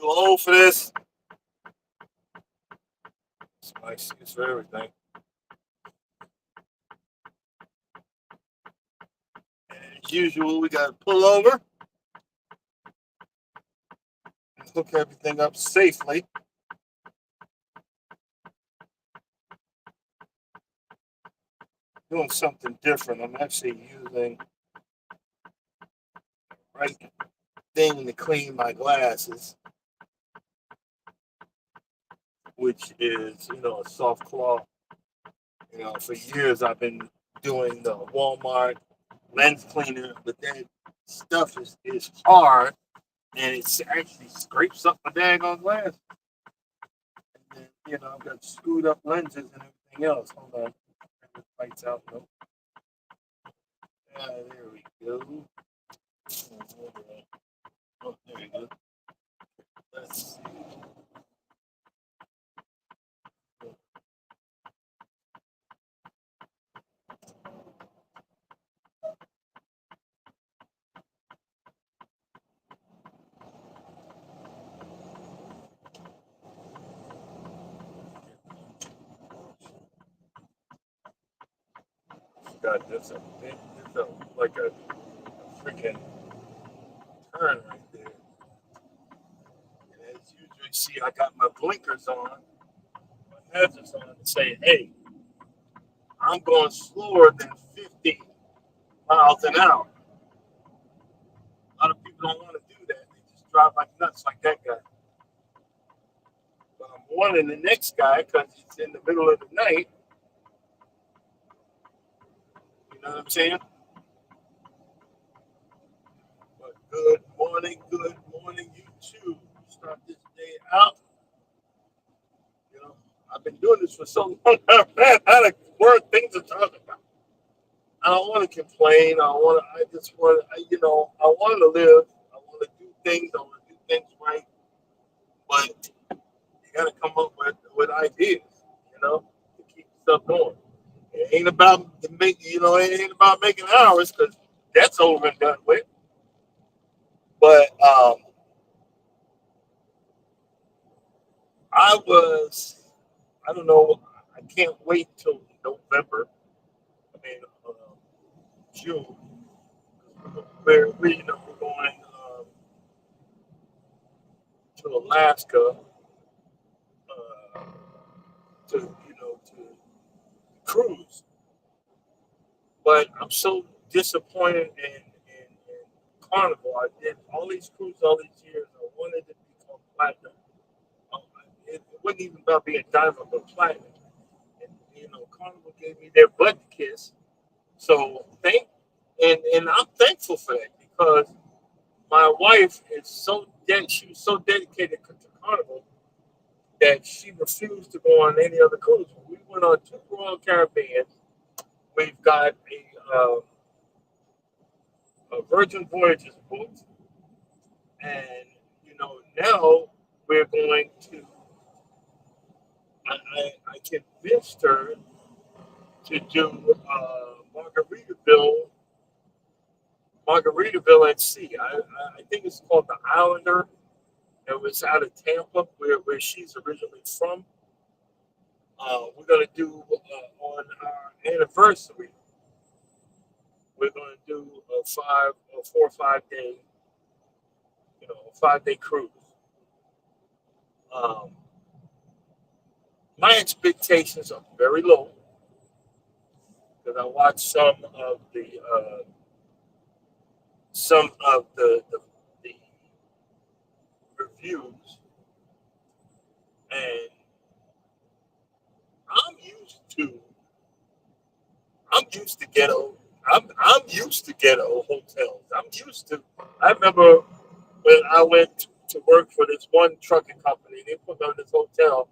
Too old for this. It's my excuse for everything. As usual, we got to pull over and hook everything up safely. Doing something different. I'm actually using the right thing to clean my glasses, which is, a soft cloth. For years I've been doing the Walmart lens cleaner, but that stuff is hard and it actually scrapes up my daggone glass. And then, I've got screwed up lenses and everything else. Hold on. The lights out. Nope. There we go. Oh, there we go. Let's see. God, that's like a freaking turn right there. And as you usually see, I got my blinkers on, my hazards on, to say, hey, I'm going slower than 50 miles an hour. A lot of people don't want to do that. They just drive like nuts like that guy. But I'm warning the next guy because it's in the middle of the night. You know what I'm saying? But good morning, you too. Start this day out. You know, I've been doing this for so long. I ran out of word things to talk about. I don't want to complain. I just want. I want to live. I want to do things. I want to do things right. But you got to come up with ideas. To keep stuff going. It ain't about the make. It ain't about making hours because that's over and done with. But I was. I don't know. I can't wait till November. I mean, June. We're going to Alaska uh, to cruise. But I'm so disappointed in Carnival. I did all these cruises all these years. I wanted to become platinum. It wasn't even about being diamond, but platinum. And Carnival gave me their butt kiss. So and I'm thankful for that because my wife is she was so dedicated to Carnival that she refused to go on any other cruise. We went on two Royal Caribbean. We've got a Virgin Voyages booked, and now we're going to. I convinced her to do Margaritaville at sea. I think it's called the Islander. It was out of Tampa, where she's originally from. We're gonna do on our anniversary. We're gonna do a 4 or 5 day, 5 day cruise. Um, my expectations are very low because I watched some of the reviews, and I'm used to I'm used to ghetto. I'm used to ghetto hotels. I remember when I went to work for this one trucking company. They put me on this hotel.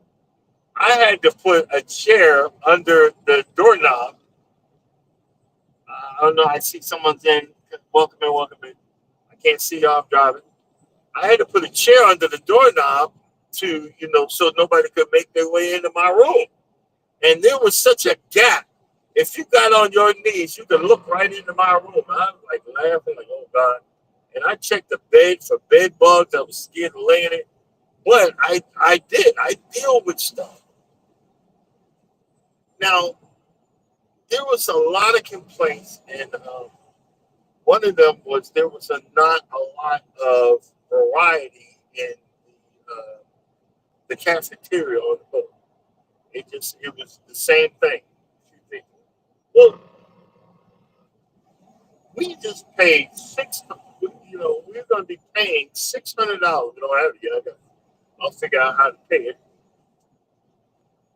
I had to put a chair under the doorknob. I don't know. I see someone's in. Welcome in, welcome in. I can't see y'all. I'm driving. I had to put a chair under the doorknob to, so nobody could make their way into my room. And there was such a gap. If you got on your knees, you could look right into my room. I'm like laughing, like, oh God. And I checked the bed for bed bugs. I was scared to lay in it. But I deal with stuff. Now, there was a lot of complaints, and one of them was there was not a lot of variety in the cafeteria on the boat. It was the same thing. Well, we just paid six. You know, we're going to be paying $600. We don't have it yet. I'll figure out how to pay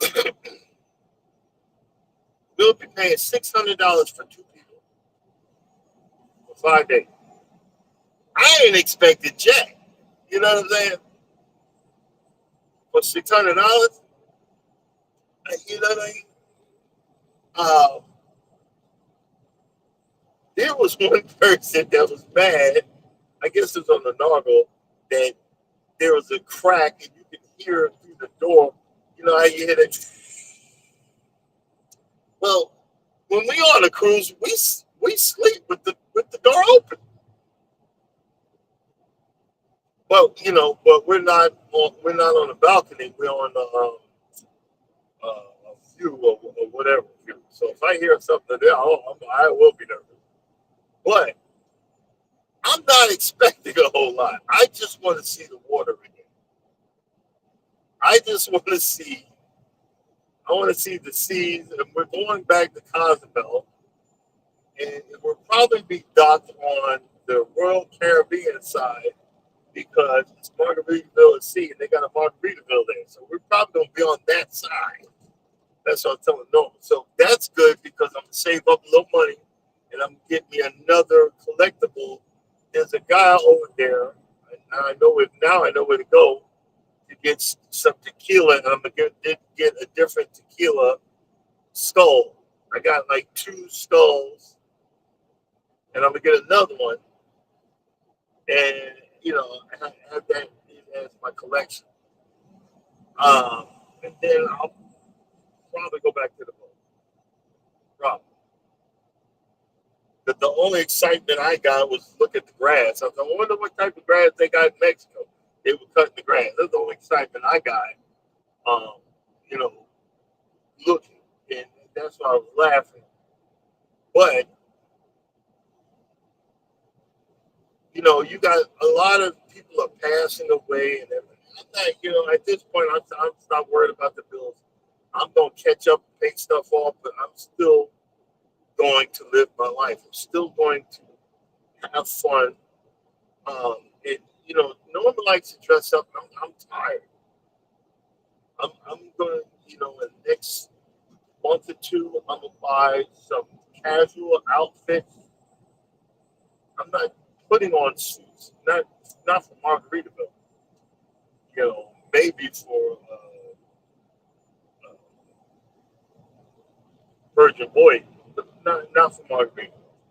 it. We'll be paying $600 for two people for 5 days. I ain't expected jack. You know what I'm saying? For $600, you know what I mean? Uh, there was one person that was mad. I guess it was on the Nargle that there was a crack and you could hear through the door. You know how you hear that? Well, when we on a cruise, we sleep with the door open. Well, you know, but we're not on the balcony. We're on a view or whatever view. So if I hear something there, I will be nervous. But I'm not expecting a whole lot. I just want to see the water again. I just want to see. I want to see the seas, and we're going back to Cozumel, and we'll probably be docked on the Royal Caribbean side because it's Margaritaville at sea, and they got a Margaritaville there. So we're probably going to be on that side. That's what I'm telling Norman. So that's good because I'm going to save up a little money, and I'm getting me another collectible. There's a guy over there, and I know it now. I know where to go to get some tequila, and I'm going to get a different tequila skull. I got like two skulls, and I'm going to get another one, and you know, have that as my collection. And then I'll probably go back to the boat. Probably. But the only excitement I got was look at the grass. I wonder what type of grass they got in Mexico. They were cutting the grass. That's the only excitement I got. Um, you know, looking, and that's why I was laughing. But you know, you got a lot of people are passing away, and everything. I'm not, you know, at this point, I'm not worried about the bills. I'm gonna catch up, and pay stuff off, but I'm still going to live my life. I'm still going to have fun. And you know, Norman likes to dress up. I'm tired. I'm gonna, you know, in the next month or two, I'm gonna buy some casual outfits. I'm not putting on suits. Not for Margaritaville. You know, maybe for uh, Virgin Voyage, but not for Margaritaville.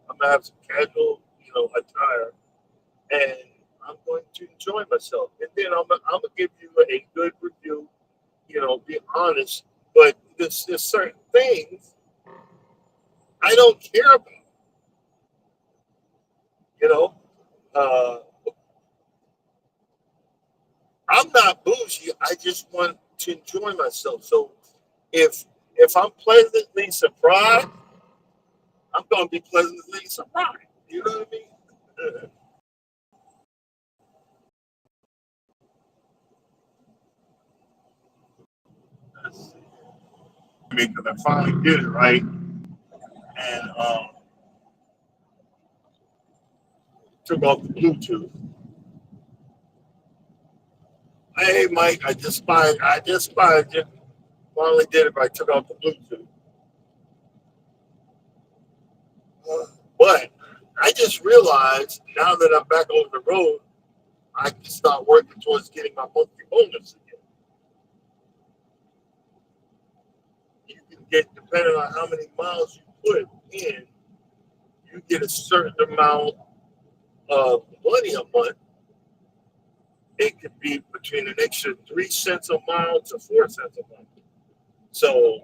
I'm gonna have some casual, you know, attire, and I'm going to enjoy myself. And then I'm gonna give you a good review. You know, be honest. But there's certain things I don't care about. You know, uh, I'm not bougie. I just want to enjoy myself. So if I'm pleasantly surprised, I'm gonna be pleasantly surprised. You know what I mean? Let's see. Because I finally did it right, and took off the Bluetooth. Hey, Mike, I just spied you. Finally did it, but I took off the Bluetooth. But I just realized now that I'm back on the road, I can start working towards getting my monthly bonus again. You can get, depending on how many miles you put in, you get a certain amount of money a month. It could be between an extra 3 cents a mile to 4 cents a month. So,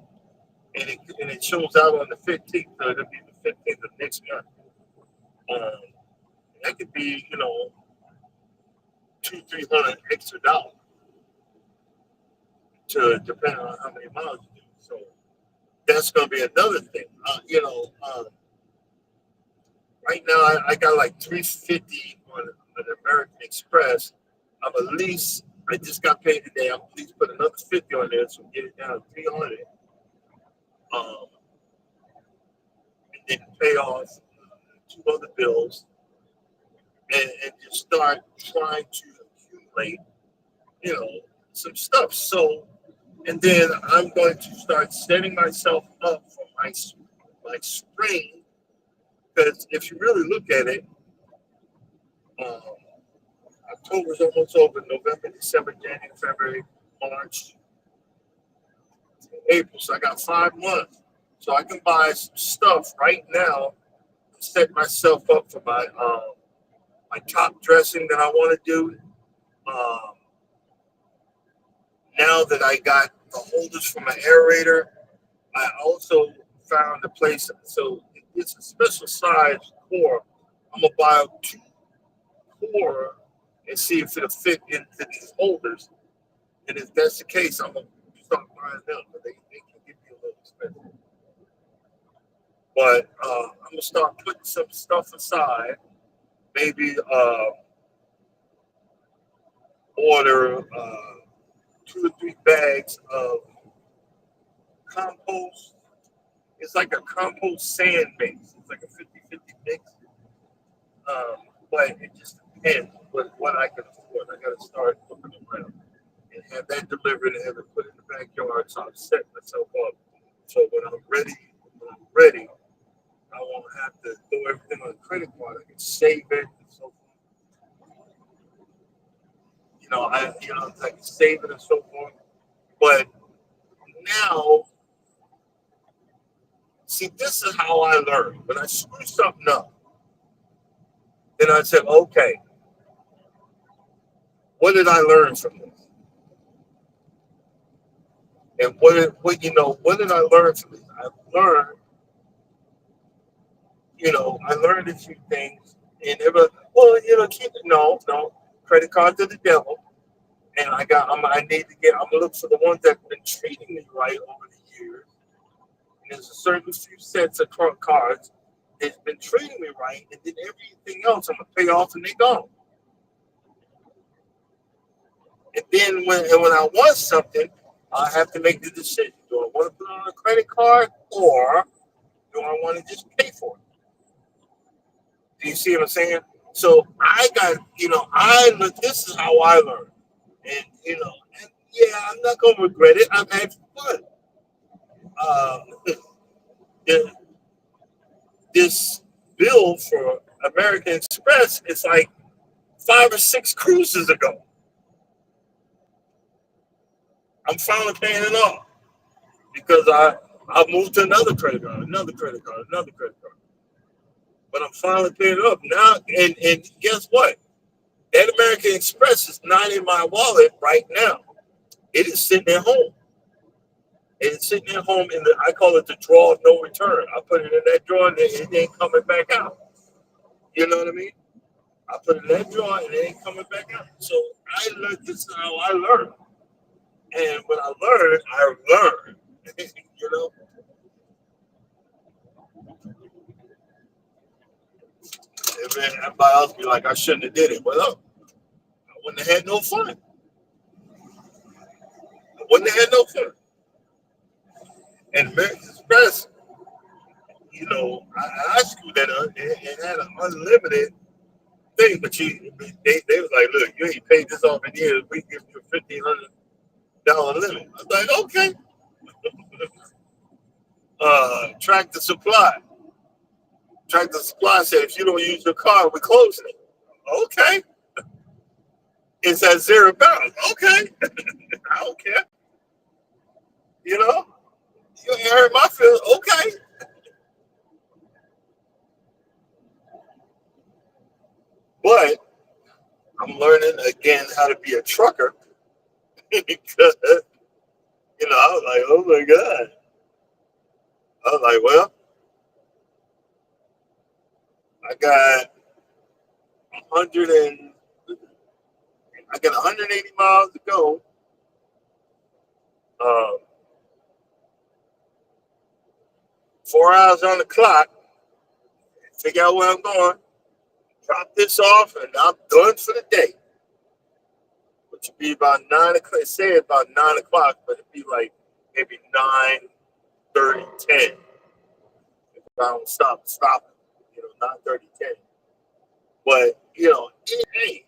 and it shows out on the 15th, so it'll be the 15th of next month. Um, that could be, you know, 200, 300 extra dollars. to depending on how many miles you do. So that's going to be another thing. Right now I got like 350 on an American Express. I'm at least I just got paid today. I'm at least put another 50 on there so get it down to 300. Um, and then pay off two other bills and just start trying to accumulate, you know, some stuff. So, and then I'm going to start setting myself up for my spring because if you really look at it, um, October's almost over. November, December, January, February, March, April. So I got 5 months. So I can buy some stuff right now and set myself up for my top dressing that I want to do. Um, now that I got the holders for my aerator, I also found a place. So it's a special size core. I'm gonna buy two core and see if it'll fit into these holders. And if that's the case, I'm gonna start buying them, but they can give you a little expensive. But I'm gonna start putting some stuff aside. Maybe order 2 or 3 bags of compost. It's like a compost sand mix. It's like a 50-50 mix. But it just depends what I can afford. I got to start looking around and have that delivered and have it put in the backyard. So I'm setting myself up. So when I'm ready, I won't have to do everything on a credit card. I can save it and so forth. I can save it and so forth. But now, see, this is how I learn. When I screw something up, then I said, okay, what did I learn from this? And what did I learn from this? I learned a few things. And it was, well, keep it, no, credit cards are the devil. And I need to I'm gonna look for the ones that have been treating me right over the years. And there's a certain few sets of cards that's been treating me right, and then everything else I'm gonna pay off and they gone. And then when I want something, I have to make the decision: do I want to put it on a credit card or do I want to just pay for it? Do you see what I'm saying? So I got, I look. This is how I learned, and and yeah, I'm not gonna regret it. I've had fun. The- this bill for American Express is like 5 or 6 cruises ago. I'm finally paying it off because I moved to another credit card, another credit card, another credit card. But I'm finally paying it up now. And guess what? That American Express is not in my wallet right now. It is sitting at home. It's sitting at home I call it the drawer of no return. I put it in that drawer and it ain't coming back out. You know what I mean? I put it in that drawer and it ain't coming back out. So I learned this is how I learned. And when I learned. you know. And then everybody else be like, I shouldn't have did it. Well, I wouldn't have had no fun. I wouldn't have had no fun. And American Express, I screwed that up. It had an unlimited thing, but they was like, look, you ain't paid this off in years. We give you a $1,500 limit. I was like, okay. Tractor Supply. Tractor Supply said, if you don't use your car, we're closing it. Okay. It's at zero balance. Okay. I don't care. You know? You ain't hurt my feelings. Okay. But I'm learning again how to be a trucker because, I was like, oh my God. I was like, well, I got 100 and 180 miles to go. Um, 4 hours on the clock, figure out where I'm going, drop this off, and I'm done for the day. Which would be about 9 o'clock. Say about 9 o'clock, but it'd be like maybe 9:30, 10. If I don't stop, 9:30, 10. But hey,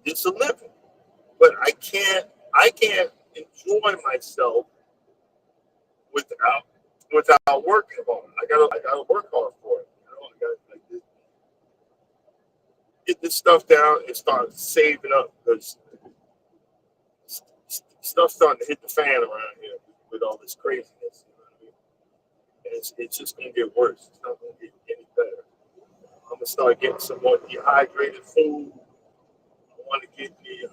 it's a living. But I can't enjoy myself without without working hard. I gotta work hard for it. I gotta get this stuff down and start saving up because stuff's starting to hit the fan around here with all this craziness. You know what I mean? And it's just gonna get worse. It's not gonna get any better. I'm gonna start getting some more dehydrated food. I want to get the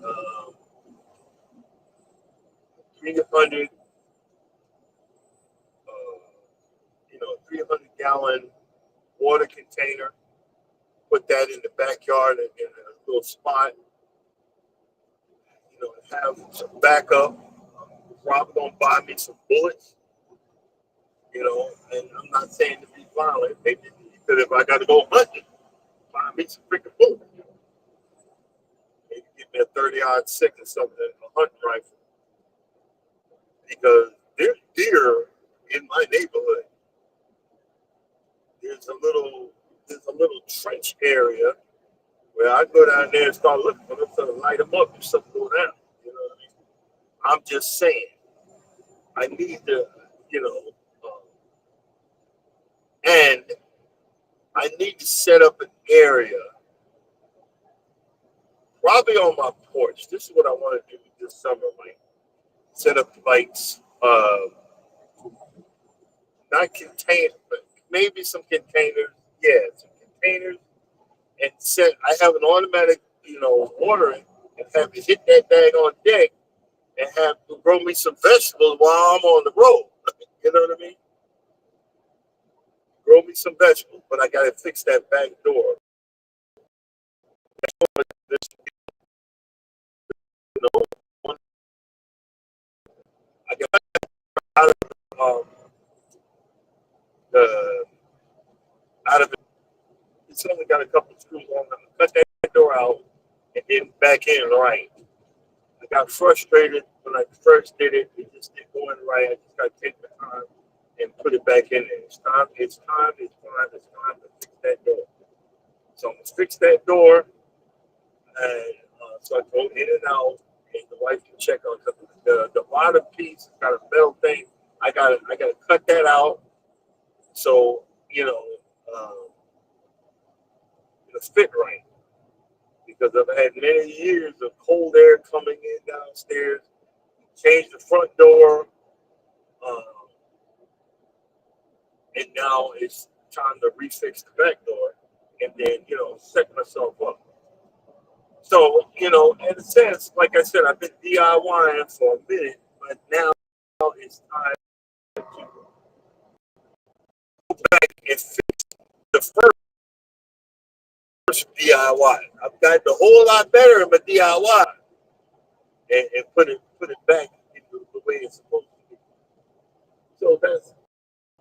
300, 300-gallon water container. Put that in the backyard in a little spot. Have some backup. Probably gonna buy me some bullets. And I'm not saying to be violent. Maybe because if I got to go hunting, buy me some freaking bullets. Maybe give me a 30-06 or something, a hunting rifle. Because there's deer in my neighborhood. There's a little trench area where I go down there and start looking for them to light them up if something go down. You know what I mean? I'm just saying. I need to, and I need to set up an area, probably on my porch. This is what I want to do this summer, like set up lights, not containers, but maybe some containers. Yeah, some containers, and set. I have an automatic, watering, and have it hit that bag on deck, and have to grow me some vegetables while I'm on the road. You know what I mean? Grow me some vegetables, but I got to fix that back door. This, I got out of the out of it. It's only got a couple of screws on. I'm gonna cut that door out and then back in right. I got frustrated when I first did it. It just didn't go in right. I just got to take the time and put it back in there. It's time. It's time. It's time. It's time to fix that door. So I'm gonna fix that door, and so I go in and out, and the wife can check on the bottom piece. It's got a metal thing. I gotta cut that out. So it'll fit right because I've had many years of cold air coming in downstairs. Changed the front door, um, and now it's time to refix the back door, and then set myself up. So in a sense, like I said, I've been DIYing for a minute, but now it's time to go back and fix the first DIY. I've gotten a whole lot better in my DIY and put it back into the way it's supposed to be. So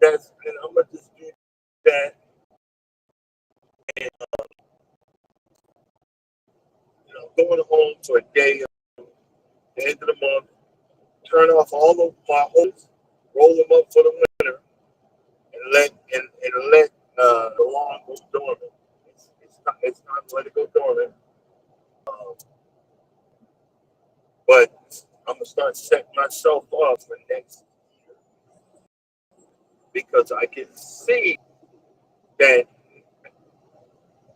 and I'm gonna just do that and going home for a day at the end of the month, turn off all of my hoses, roll them up for the winter, and let the lawn go dormant. It's time to let it go dormant. Um, but I'm gonna start setting myself up for next year because I can see that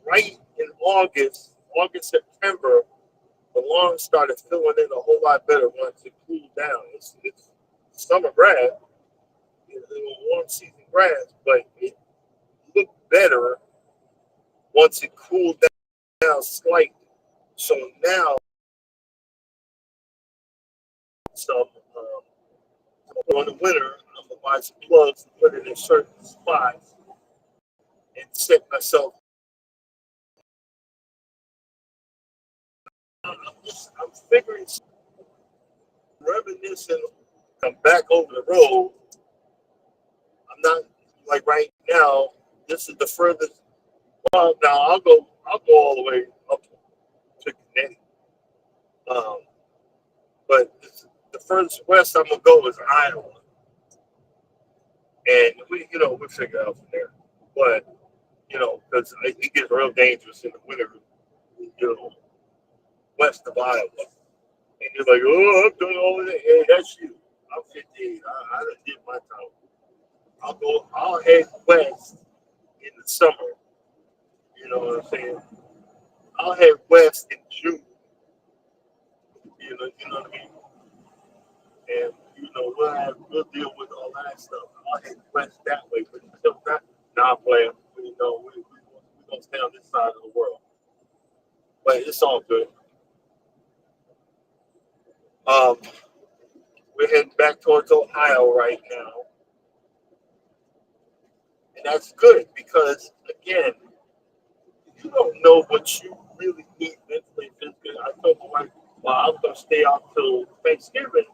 right in August, September, the lawn started filling in a whole lot better once it cooled down. It's summer grass, it's warm season grass, but it looked better once it cooled down slightly. So now, some during the winter, I'm gonna buy some plugs and put it in certain spots and set myself. I'm figuring. Houston, come back over the road. I'm not like right now. This is the furthest. Well, now I'll go all the way up to Connecticut. Um, but the furthest west I'm gonna go is Iowa, and we figure out from there. But because it gets real dangerous in the winter, you know, west of Iowa, and you're like, oh, I'm doing all of that. Hey, that's you. I'm 58. I done did my time. I'll head west in the summer. You know what I'm saying? I'll head west in June. You know what I mean? And we'll deal with all that stuff. I'll head west that way. But until that, nah, player. We gonna stay on this side of the world. But it's all good. Um, we're heading back towards Ohio right now, and that's good because again, you don't know what you really need mentally, physically. I told my wife, well, I'm gonna stay out till Thanksgiving,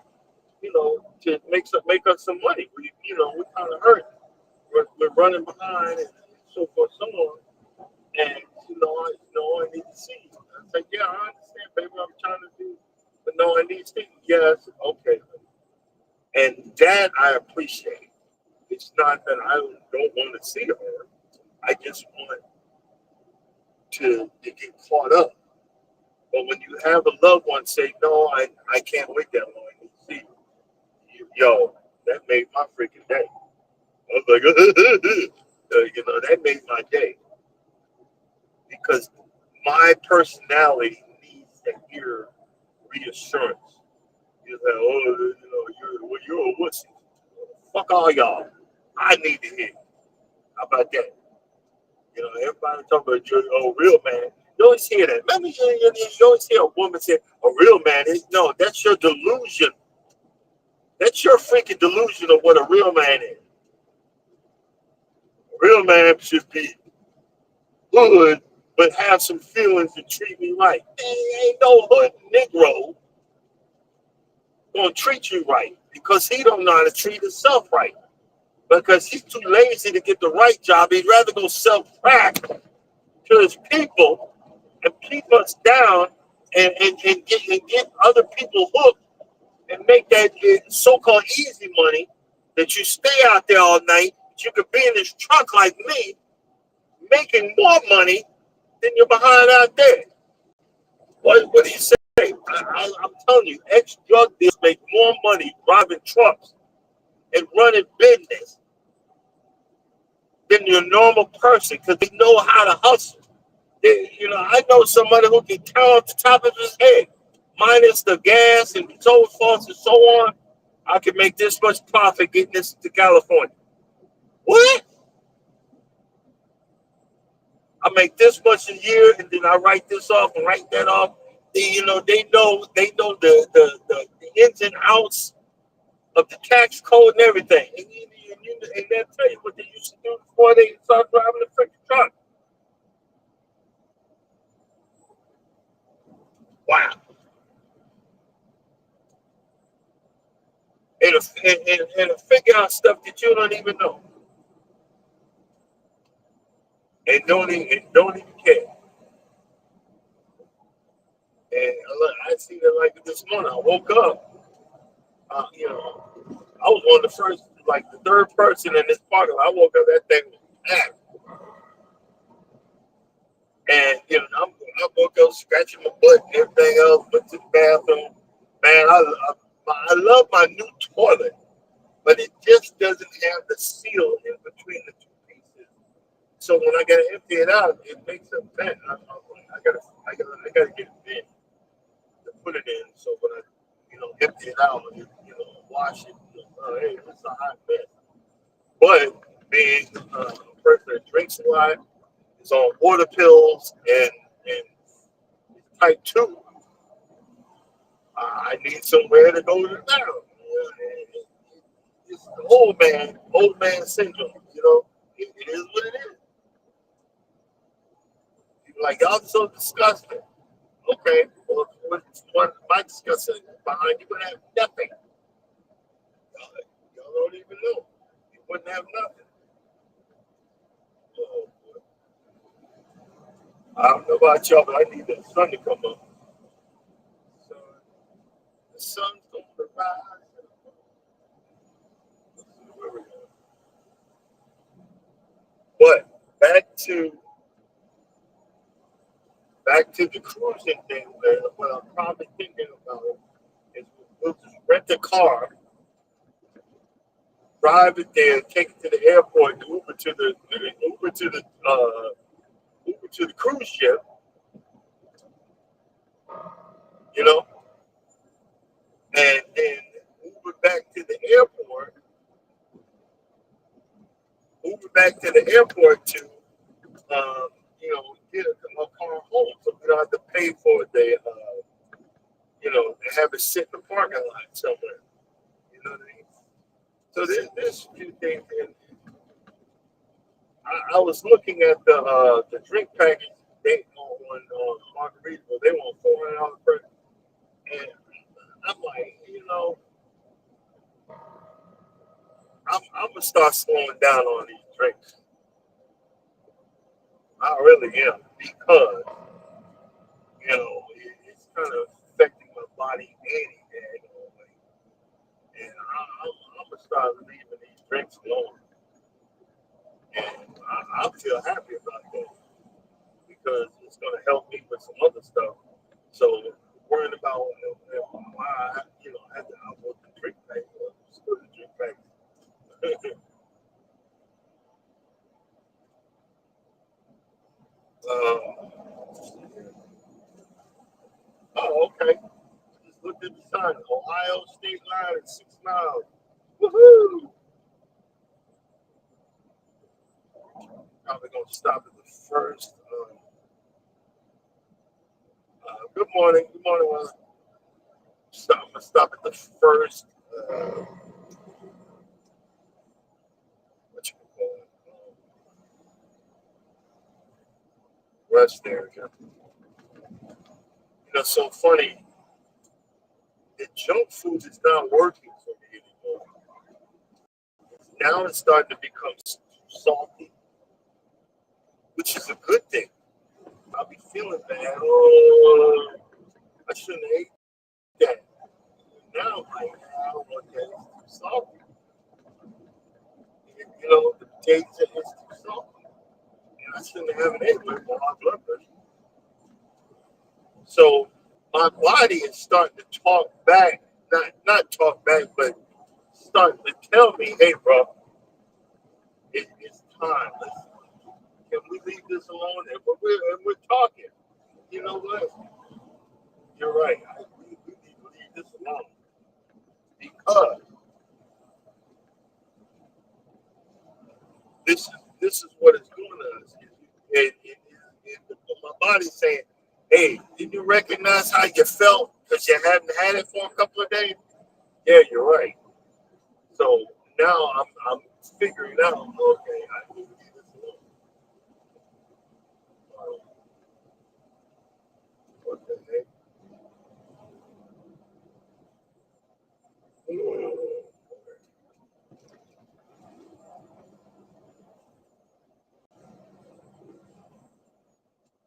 to make us some money. We're kind of hurt. We're running behind and so forth, so on. And I need to see you. I said, yeah, I understand, baby. I'm trying to do, but no, I need to see you. Yes, okay. And that I appreciate. It's not that I don't want to see her. I just want to get caught up. But when you have a loved one say, no, I can't wait that long to see you, yo, that made my freaking day. I was like, that made my day. Because my personality needs to hear reassurance. You're like, oh, you're a wussy. Fuck all y'all. I need to hear. How about that? Everybody talk about you're a real man. You always hear that. Remember, you always hear a woman say, a real man is, no, that's your delusion. That's your freaking delusion of what a real man is. A real man should be hood, but have some feelings and treat me right. Ain't no hood Negro gonna treat you right because he don't know how to treat himself right. Because he's too lazy to get the right job. He'd rather go sell crack to his people and keep us down and get other people hooked and make that so-called easy money that you stay out there all night, that you could be in this truck like me, making more money than you're behind out there. What do you say? I'm telling you, ex-drug dealers make more money driving trucks and running business than your normal person because they know how to hustle. I know somebody who can count off the top of his head, minus the gas and toll costs and so on. I can make this much profit getting this to California. What? I make this much a year, and then I write this off and write that off. They know the ins and outs of the tax code and everything, and they'll tell you what they used to do before they start driving the freaking truck. Wow. And figure out stuff that you don't even know and don't even care. And I see that like this morning. I woke up. I was one of the first, like the third person in this parking lot. I woke up, that thing was packed. And I woke up scratching my butt and everything else. Went to the bathroom. Man, I love my new toilet, but it just doesn't have the seal in between the two pieces. So when I gotta empty it out, it makes a vent. I gotta get a vent to put it in. So when I empty it out, wash it. Hey, it's a hot mess. But being a person that drinks a lot, is on water pills and type 2, I need somewhere to go to now. It's the old man syndrome. It is what it is. People like y'all so disgusting. Okay, well, what's one my disgusting behind you would have nothing. don't even know. You wouldn't have nothing. Oh, I don't know about y'all, but I need the sun to come up. So the sun's going to rise. Where we go. But back to the cruising thing. What I'm probably thinking about is we'll just rent a car, drive it there, take it to the airport, and Uber to the cruise ship, you know, and then Uber back to the airport, Uber back to the airport to, get a car home, so we don't have to pay for have it sit in the parking lot somewhere. You know what I mean? So there's a few things, and I was looking at the drink package they on Margaritaville. They want $400 per, and I'm like, I'm gonna start slowing down on these drinks. I really am because it's kind of affecting my body and and I'm gonna start leaving these drinks alone, and I feel happy about that because it's gonna help me with some other stuff. So worrying about why I had to outlook the drink pack, screw the drink pack. um, oh, okay. Just looked at the sign. Ohio State line at 6 miles. Woohoo! Probably gonna stop at the first. Good morning. Good morning. I'm gonna stop at the first. What you call it? Rest area. So funny. The junk food is not working for me anymore. Now it's starting to become salty, which is a good thing. I'll be feeling bad. Oh, I shouldn't have ate that. Now I'm like, I don't want that. It's too salty. The taste is too salty. And I shouldn't have it anyway for my blood pressure. So my body is starting to talk back, not talk back, but starting to tell me, hey, bro, it's time. Can we leave this alone? And we're talking. You know what? You're right. We need to leave this alone because this is what it's doing to us. My body's saying, "Hey, did you recognize how you felt because you hadn't had it for a couple of days?" Yeah, you're right. So now I'm figuring out. Okay, I need to leave this alone. What the heck?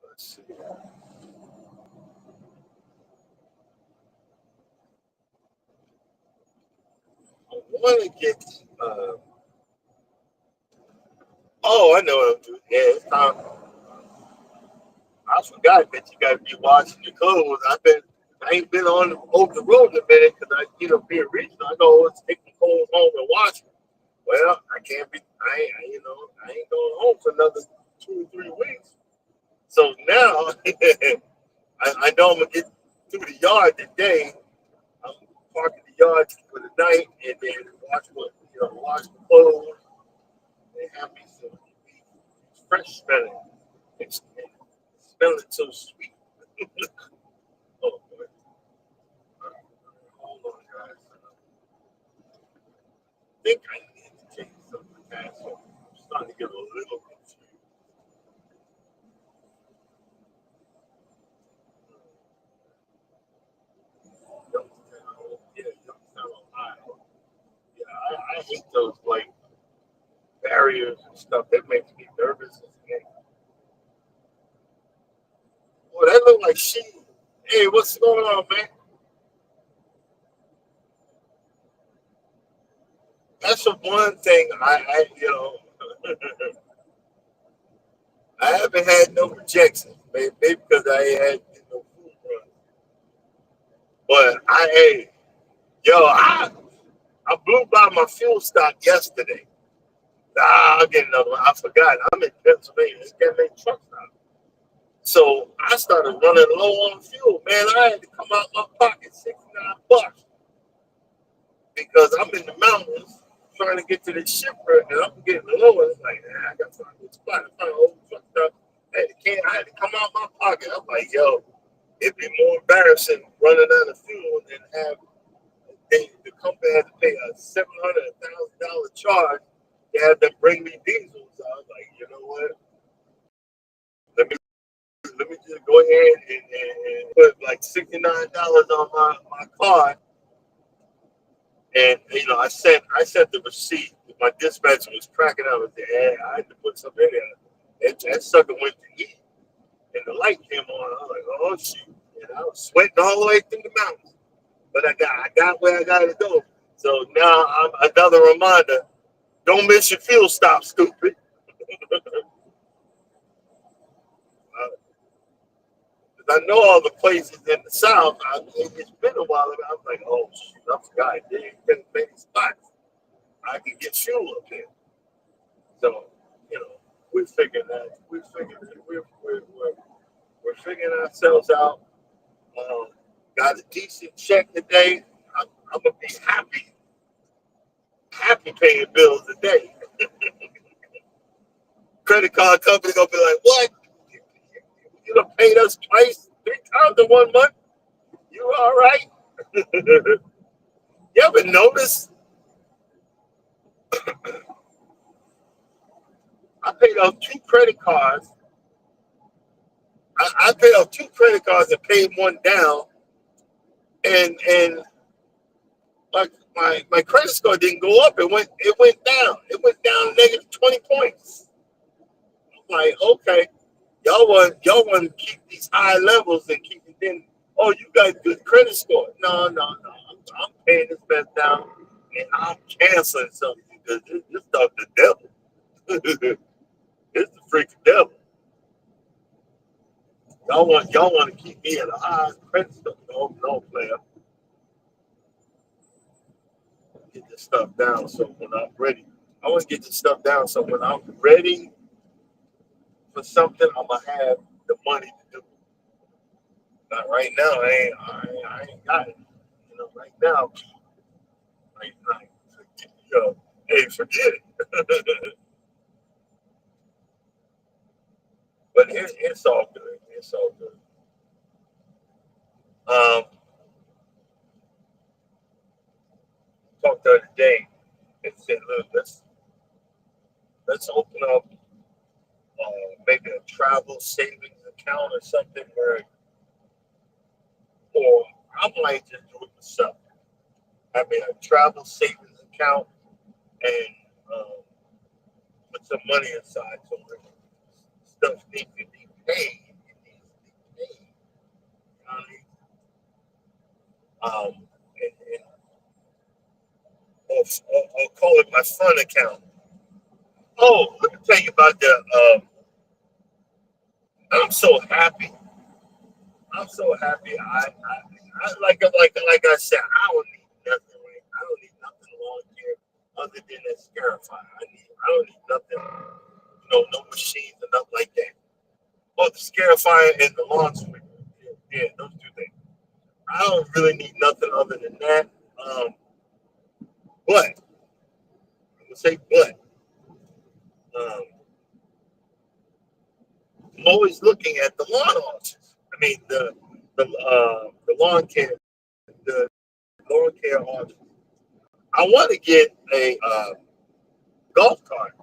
Let's see. I want to get. Oh, I know what I'm doing. Yeah, it's time. I forgot that you got to be washing your clothes. I ain't been on over the road in a minute because being regional, I go always take my clothes home and wash them. Well, I can't be. I ain't going home for another 2 or 3 weeks. So now I know I'm gonna get through the yard today. I'm parking the yard for the night and then wash the clothes and have me some fresh smelling. It's smelling so sweet. Oh boy. Hold on, guys. I think I need to change something fast. So I'm starting to get a little confused. Youngstown, yeah, Youngstown, Ohio. Yeah, I hate those like barriers and stuff. That makes me nervous. Well, that look like she. Hey, what's going on, man? That's the one thing I I haven't had no rejection, maybe because I ain't had food run. But hey, I blew by my fuel stop yesterday. I'll get another one. I forgot. I'm in Pennsylvania. They can't make trucks now. So I started running low on fuel. Man, I had to come out my pocket $69 because I'm in the mountains trying to get to the shipper and I'm getting low. And it's like, I got to find a spot. I found an old truck stop. I had to come out my pocket. I'm like, it'd be more embarrassing running out of fuel than have the company had to pay a $700,000 charge to have them bring me diesel. So I was like, you know what? Let me just go ahead and put like $69 on my card. And I sent the receipt. My dispatcher was cracking up and said, hey, I had to put something in there. That sucker went to eat. And the light came on. I was like, oh shoot. And I was sweating all the way through the mountains. But I got where I gotta go. So now I'm another reminder. Don't miss your fuel stop, stupid. I know all the places in the South. It's been a while. I was like, oh, shoot, I forgot. There ain't been many spots I can get fuel up there. So, we're figuring that. We're figuring ourselves out. Got a decent check today. I'm gonna be happy paying bills today. Credit card company gonna be like, what? You done paid us twice, 3 times in 1 month? You all right? You ever notice I paid off 2 credit cards. I paid off 2 credit cards and paid one down, and my credit score didn't go up. It went down. It went down negative 20 points. I'm like, okay, y'all want to keep these high levels and keep it in. Oh, you got good credit score. No. I'm paying this mess down, and I'm canceling something because this stuff the devil. It's the freaking devil. Y'all want to keep me at a high credit score. No, player. Get this stuff down so when I'm ready. I want to get this stuff down so when I'm ready for something, I'm gonna have the money to do it. Not right now. I ain't got it. Right now, like, hey, forget it. But it's all good. It's all good. Talked the other day and said, look, let's open up maybe a travel savings account or something or I might just do it myself. I mean, a travel savings account and put some money aside so when stuff needs to be paid, it needs to be paid. You know what I mean? Or call it my fun account. Oh, let me tell you about I'm so happy. I'm so happy. Like I said, I don't need nothing. Right? I don't need nothing long here other than that Scarify. I don't need nothing. No machines and nothing like that. Oh, the Scarify and the lawn sweeper. Yeah, those 2 things. I don't really need nothing other than that. But I'm gonna say um, I'm always looking at the lawn auctions. I mean the lawn care, the lawn care auction. I want to get a golf cart,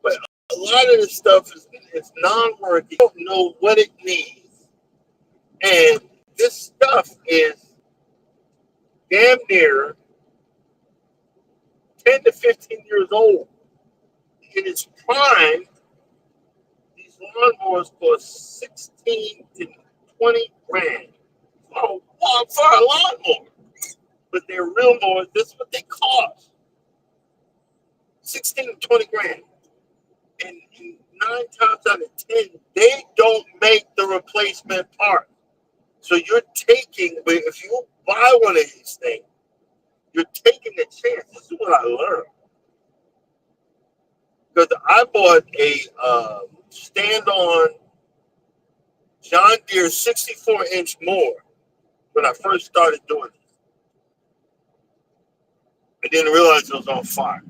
but a lot of this stuff is non-working. You don't know what it needs, and this stuff is damn near 10 to 15 years old. In its prime, these lawnmowers cost 16 to 20 grand. Oh, for a lawnmower. But they're real mowers, this is what they cost. 16 to 20 grand. And 9 times out of 10, they don't make the replacement part. So you're taking, if you buy one of these things, you're taking a chance. This is what I learned. Because I bought a stand-on John Deere 64-inch mower when I first started doing this. I didn't realize it was on fire.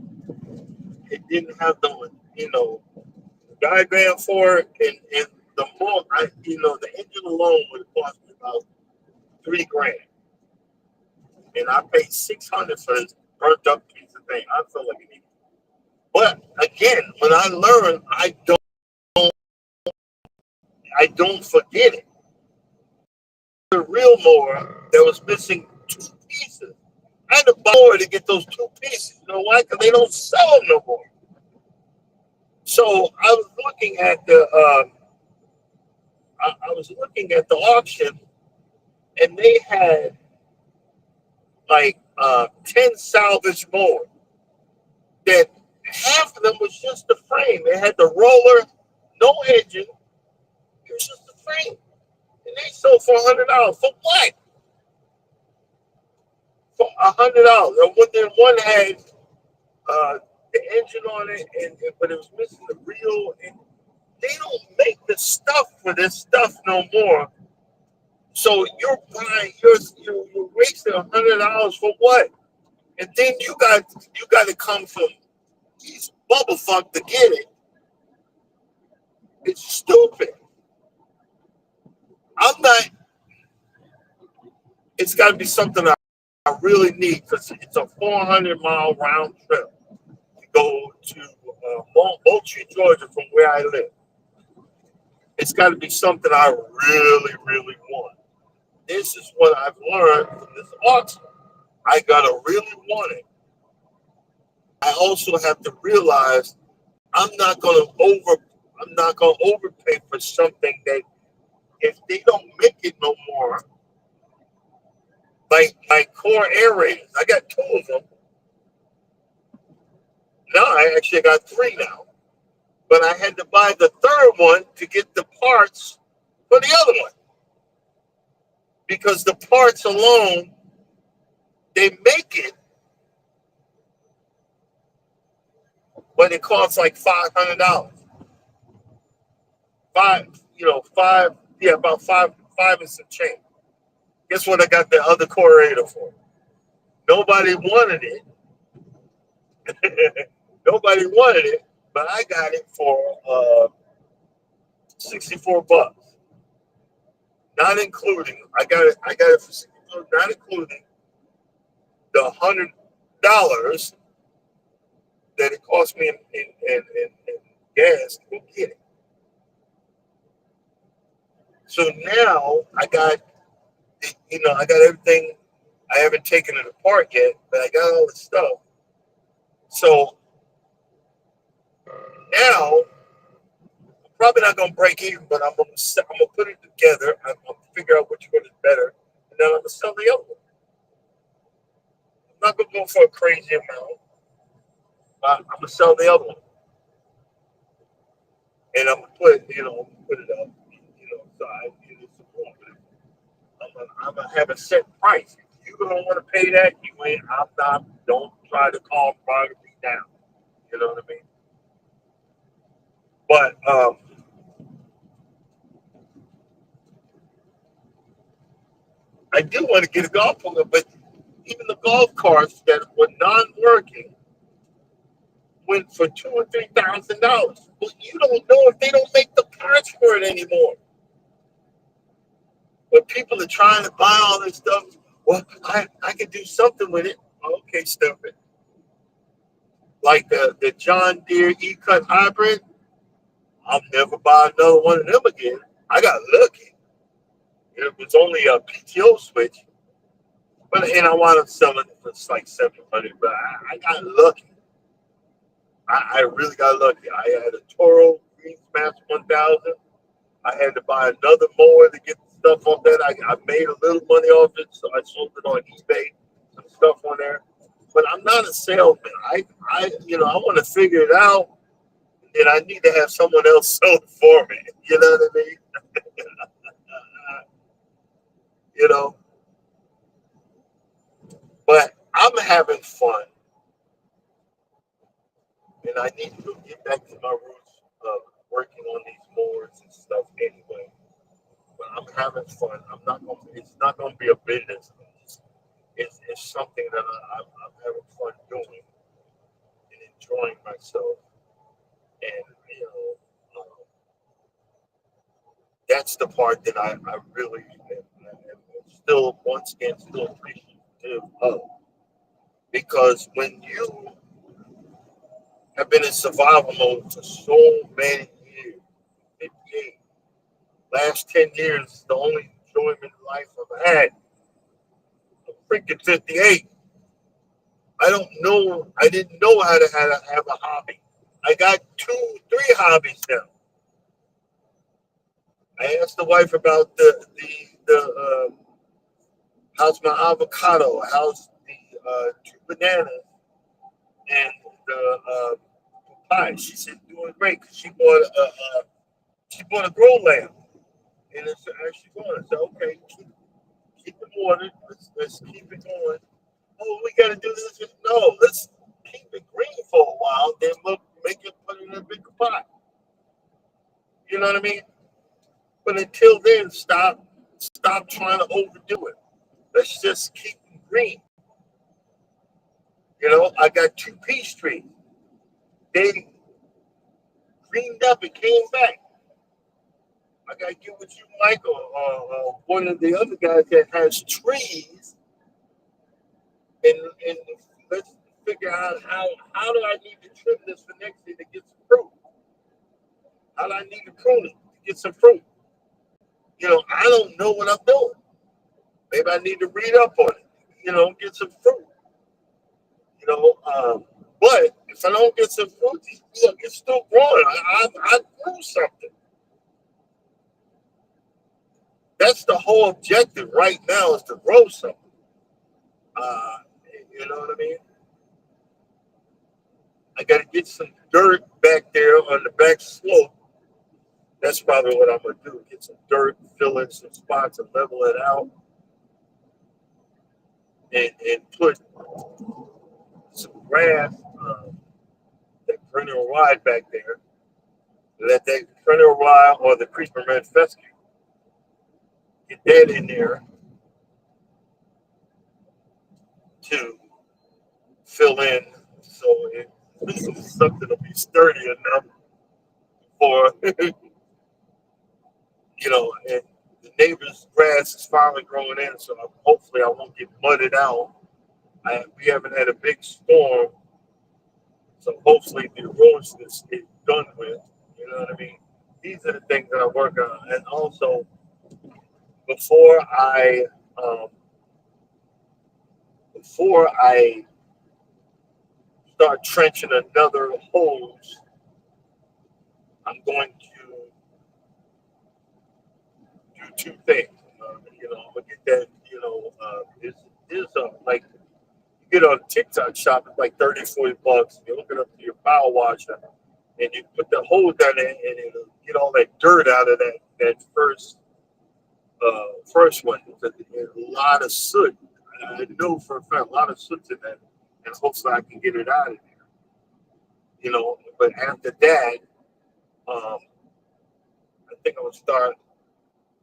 It didn't have the, diagram for it, and the mower, the engine alone would have cost me about $3 grand. And I paid $600 for this burnt up piece of thing. I felt like an idiot. But again, when I learn, I don't forget it. The real mower that was missing 2 pieces. I had to buy more to get those 2 pieces. You know why? Because they don't sell them no more. So I was looking at the auction, and they had like 10 salvage mowers. That half of them was just the frame. They had the roller, no engine. It was just the frame. And they sold for $100. For what? For $100. And then one had the engine on it, but it was missing the reel. And they don't make the stuff for this stuff no more. So you're buying, you're wasting $100 for what? And then you got to come from these bubblefuck to get it. It's stupid. It's got to be something I really need, because it's a 400-mile round trip to go to Moultrie, Georgia, from where I live. It's got to be something I really, really want. This is what I've learned from this auction. I got to really want it. I also have to realize I'm not going to overpay for something that, if they don't make it no more, like core aerators, I got 2 of them. Now I actually got 3 now. But I had to buy the 3rd one to get the parts for the other one. Because the parts alone, they make it, but it costs like $500. About five and some change. Guess what I got the other core aerator for? Nobody wanted it. Nobody wanted it, but I got it for $64. Not including, I got it for $64, not including the $100 that it cost me in gas to go get it. So now I got everything. I haven't taken it apart yet, but I got all the stuff. So now I'm probably not gonna break even, but I'm gonna put it together. I'm gonna figure out which one is better, and then I'm gonna sell the other one. I'm not gonna go for a crazy amount. I'm gonna sell the other one, and I'm gonna put it up. So I support it. I'm gonna have a set price. If you don't want to pay that, you ain't. I'm not. Don't try to call me down. You know what I mean? But I do want to get a golf ball, but even the golf carts that were non-working went for $2,000 or $3,000. Well, you don't know if they don't make the parts for it anymore. But people are trying to buy all this stuff. Well, I can do something with it. Okay, stupid. Like the John Deere E-Cut Hybrid, I'll never buy another one of them again. I got lucky. It was only a PTO switch, But and I wound up selling it for like 700. But I got lucky. I really got lucky. I had a Toro Greensmaster 1000. I had to buy another mower to get the stuff on that. I made a little money off it, so I sold it on eBay, some stuff on there. But I'm not a salesman. I want to figure it out, and I need to have someone else sell it for me. You know what I mean? you know, but I'm having fun, and I need to get back to my roots of working on these boards and stuff anyway. But I'm having fun. I'm not going. It's not going to be a business. It's something that I'm having fun doing and enjoying myself. And that's the part that I really am still once again still appreciative of. Because when you have been in survival mode for so many years, 58, last 10 years is the only enjoyment in life I've had. I'm freaking 58. I don't know. I didn't know how to have a hobby. I got 3 hobbies now. I asked the wife about the how's my avocado, how's the 2 bananas, and the papaya. She said doing great because she bought a grow lamp, and it's actually going. I said okay, keep it watered. Let's keep it going. Oh, we got to do this. No, let's keep it green for a while. Then we'll make it put it in a bigger pot. You know what I mean? But until then, stop trying to overdo it. Let's just keep them green. I got 2 peach trees. They greened up and came back. I got to get with you, Michael, one of the other guys that has trees, and let's figure out how do I need to trim this for next year to get some fruit? How do I need to prune it to get some fruit? I don't know what I'm doing. Maybe I need to read up on it. Get some fruit. But if I don't get some fruit, look, it's still growing. I grew something. That's the whole objective right now is to grow something. Uh, you know what I mean? I got to get some dirt back there on the back slope. That's probably what I'm going to do. Get some dirt, fill in some spots and level it out. And put some grass, that perennial ride back there. Let that perennial ride or the creeper red fescue. Get that in there to fill in so something will be sturdy enough for and the neighbor's grass is finally growing in, so hopefully I won't get mudded out. We haven't had a big storm, so hopefully the erosion is done with. You know what I mean? These are the things that I work on, and also before I start trenching another hose, I'm going to do 2 things. I'm gonna get that. There's like you get on TikTok shop, it's like 30, $40. You hook it up to your power washer, and you put the hose down there, and it'll get all that dirt out of that first one. There's a lot of soot. I know for a fact a lot of soot in that, and hopefully I can get it out of there. But after that, I think I'm gonna start.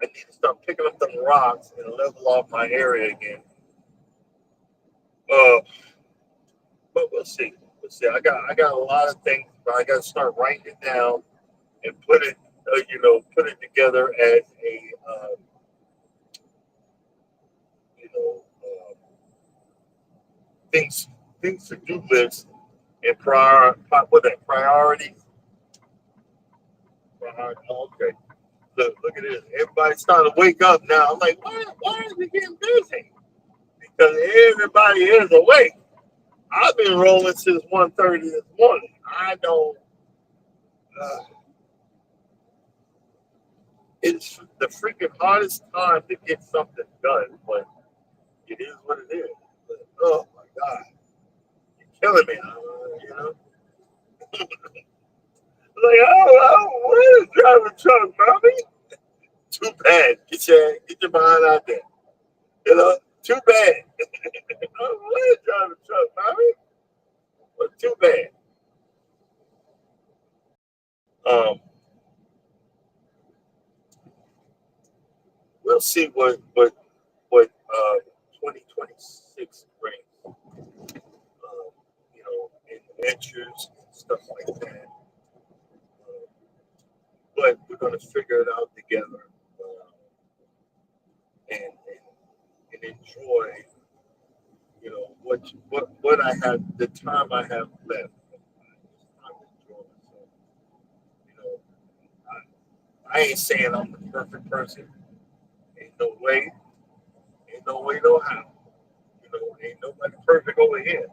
I need to start picking up them rocks and level off my area again. Uh, but we'll see. We'll see. I got a lot of things, but I got to start writing it down and put it together as a, you know, uh, things to do list and priorities. Okay. Look at this. Everybody's starting to wake up now. I'm like, why are we getting busy? because everybody is awake. I've been rolling since 1:30 this morning. I don't. Uh, it's the freaking hardest time to get something done, but it is what it is. But, oh my God, you're killing me. You know, like what is driving truck, mommy? Too bad. Get your behind out there. You know, too bad. What is driving truck, mommy? But too bad. Um, we'll see what 2026 brings. You know, adventures and stuff like that. But we're gonna figure it out together and enjoy. You know what I have, the time I have left. I'm enjoying myself. You know, I ain't saying I'm the perfect person. Ain't no way. Ain't no way, no how. You know, ain't nobody perfect over here.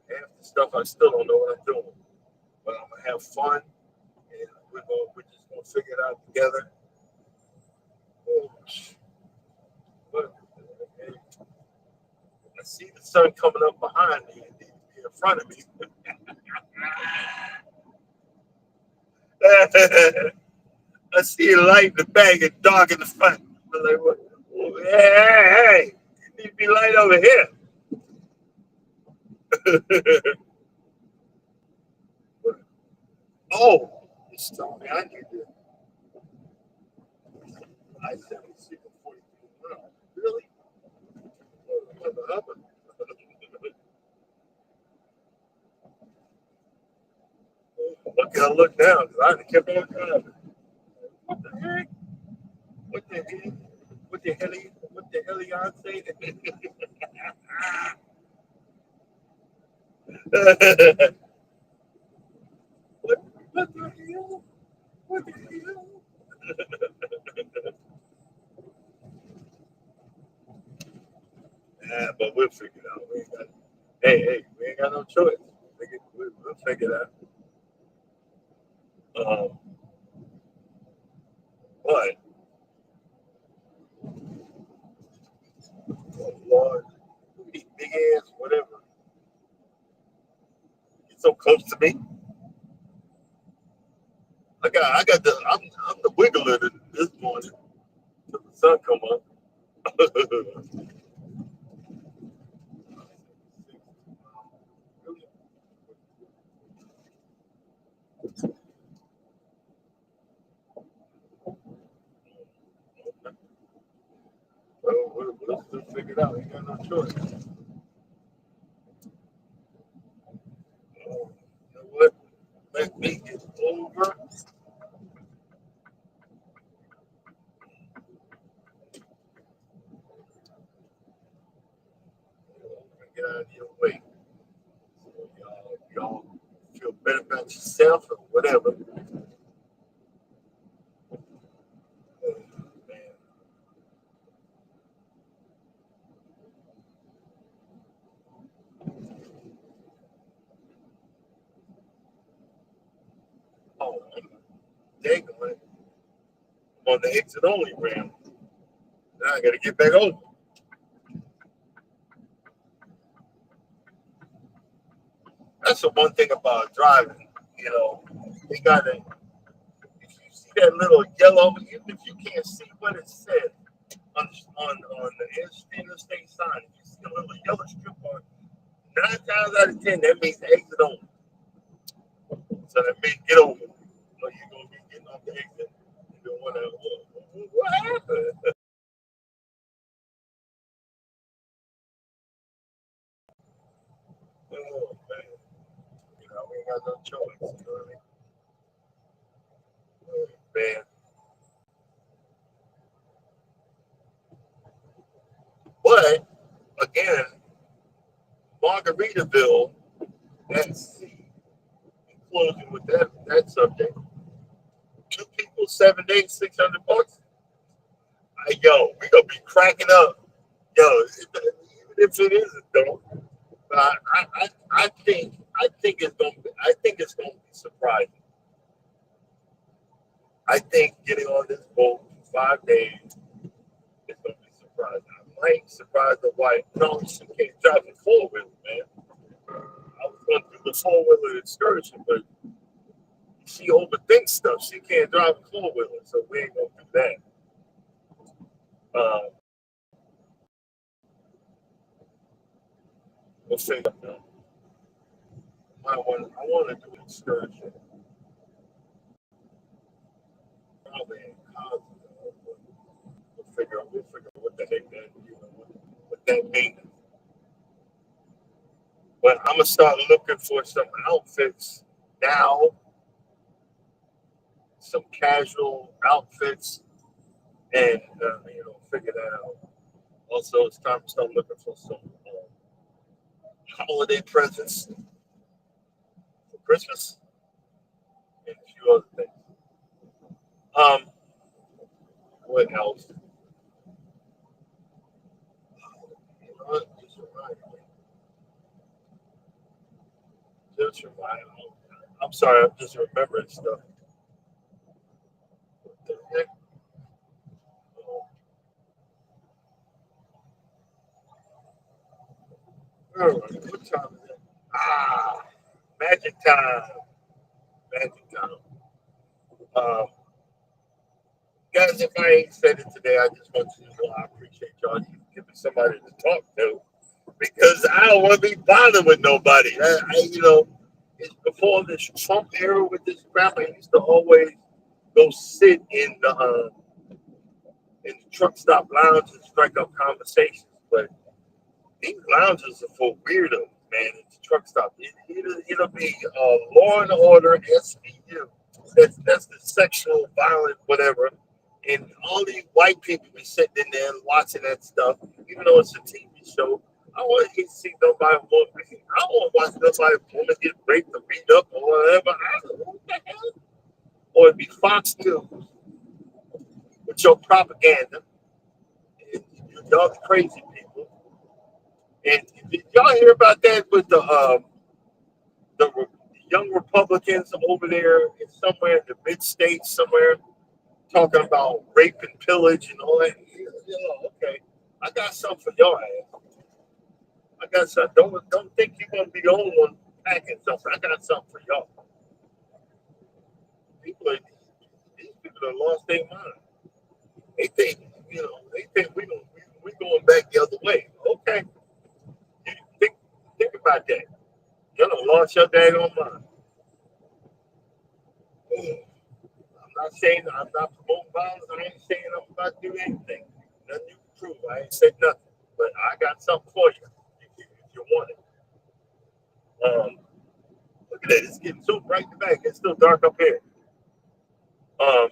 Half the stuff I still don't know what I'm doing. But I'm gonna have fun, and we're just gonna figure it out together. Oh, but, I see the sun coming up behind me and in front of me. I see a light in the back and dark in the front. I'm like, what? Hey, you need to be light over here. Oh, it's telling me I need to. I said, it's 42. Really? Look, I look now because I kept on driving. What the heck? What the heck? What the hell y'all say? what, what the hell? What the hell? Yeah, but we'll figure it out. We ain't got no choice. We'll figure it out. But, oh Lord, these big ass, whatever. You're so close to me. I'm the wiggler this morning till the sun come up. Well, we'll still figure it out. Ain't got no choice. You know what? Let me get over. Get out of your way. So y'all feel better about yourself or whatever. Oh, man. Oh, dang on. I'm on the exit only ramp. Now I got to get back over. That's the one thing about driving. You know, you got to, if you see that little yellow, even if you can't see what it says on the interstate sign, if you see a little yellow strip on 9 times out of 10, that means exit only. So that means get over. So you're going to be getting off the exit. You don't want to, what happened? Oh, man. You know, we ain't got no choice. You know what I mean? Man. But, again, Margaritaville, that's closing with that subject. 2 people, 7 days, $600. Yo, we gonna be cracking up Yo, even if it is a don't, I think it's gonna be surprising. I think getting on this boat for 5 days is gonna be surprising. I might surprise the wife. No, she can't drive the four wheeler, man. I was gonna do the four wheeler excursion, but she overthinks stuff. She can't drive a four wheeler, so we ain't gonna do that. We'll say that. I want to do an excursion. Probably in Cosmo. We'll figure out what the heck that what that means. But I'm gonna start looking for some outfits now, some casual outfits, and figure that out. Also, it's time to start looking for some holiday presents for Christmas and a few other things. Um, what else? You know what? Just remind me. Just remind me. I'm sorry, I'm just remembering stuff. What the heck? Oh, all right, what time is it? Ah, magic time. Magic time. Um, guys, if I ain't said it today, I just want you to know I appreciate y'all. You give me somebody to talk to because I don't want to be bothered with nobody. It's before this Trump era with this crap. I used to always go sit in the truck stop lounge and strike up conversations. But these lounges are for weirdos, man. It's truck stop. It'll be Law and Order SVU. That's the sexual violent whatever. And all these white people be sitting in there and watching that stuff, even though it's a TV show. I want to see nobody more. I don't want to watch nobody woman get raped or beat up or whatever. I don't know what the hell. Or it'd be Fox News with your propaganda. And y'all crazy people. And did y'all hear about that with the young Republicans over there in somewhere in the mid states somewhere talking about rape and pillage and all that? Okay, I got something for y'all ass. I got something. Don't think you're gonna be the only one packing something. I got something for y'all. These people have lost their mind. They think we going back the other way. Okay, think think about that. You done lost your daggone mind. I'm not promoting violence. I ain't saying I'm about to do anything. Nothing you can prove. I ain't said nothing. But I got something for you if you want it. Look at that. It's getting so bright in the back. It's still dark up here. Um,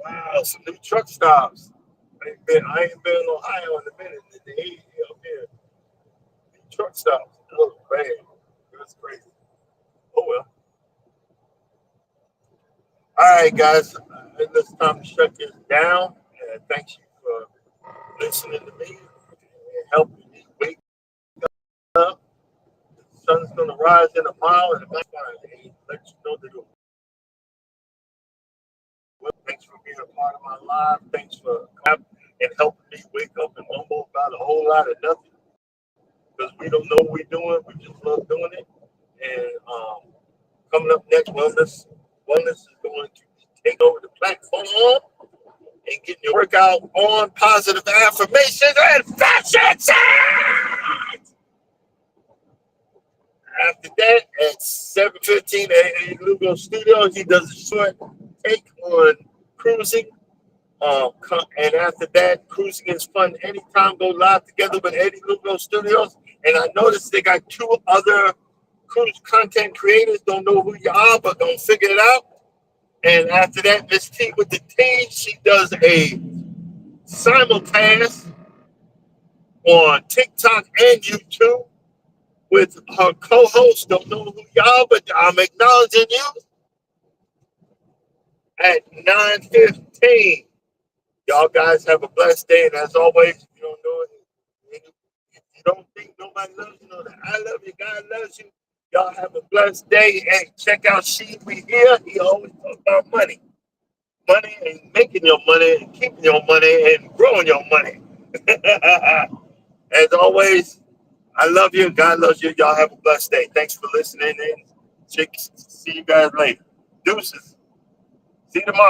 wow, some new truck stops. I ain't been in Ohio in a minute. The 80 up here. New truck stops. Oh man, that's crazy. Oh well. All right, guys. It's time to shut this down. And thank you for listening to me and helping me wake up. The sun's gonna rise in a mile and about let you know that it will. Thanks for being a part of my life. Thanks for coming and helping me wake up and mumble about a whole lot of nothing because we don't know what we're doing. We just love doing it. And coming up next, wellness is going to take over the platform and getting your workout on positive affirmations and fashion science. After that, at 7:15 at Lugo Studios, he does a short take on cruising. And after that, cruising is fun. Anytime go live together with Eddie Lugo Studios. And I noticed they got two other cruise content creators. Don't know who you are, but don't figure it out. And after that, Miss T with the T, she does a simulcast on TikTok and YouTube with her co-host. Don't know who y'all, but I'm acknowledging you. at 9:15. Y'all guys have a blessed day. And as always, if you don't know it, if you don't think nobody loves you, know that I love you, God loves you. Y'all have a blessed day. And check out She We Here. He always talk about money. Money and making your money and keeping your money and growing your money. As always, I love you. God loves you. Y'all have a blessed day. Thanks for listening and see you guys later. Deuces. See you tomorrow.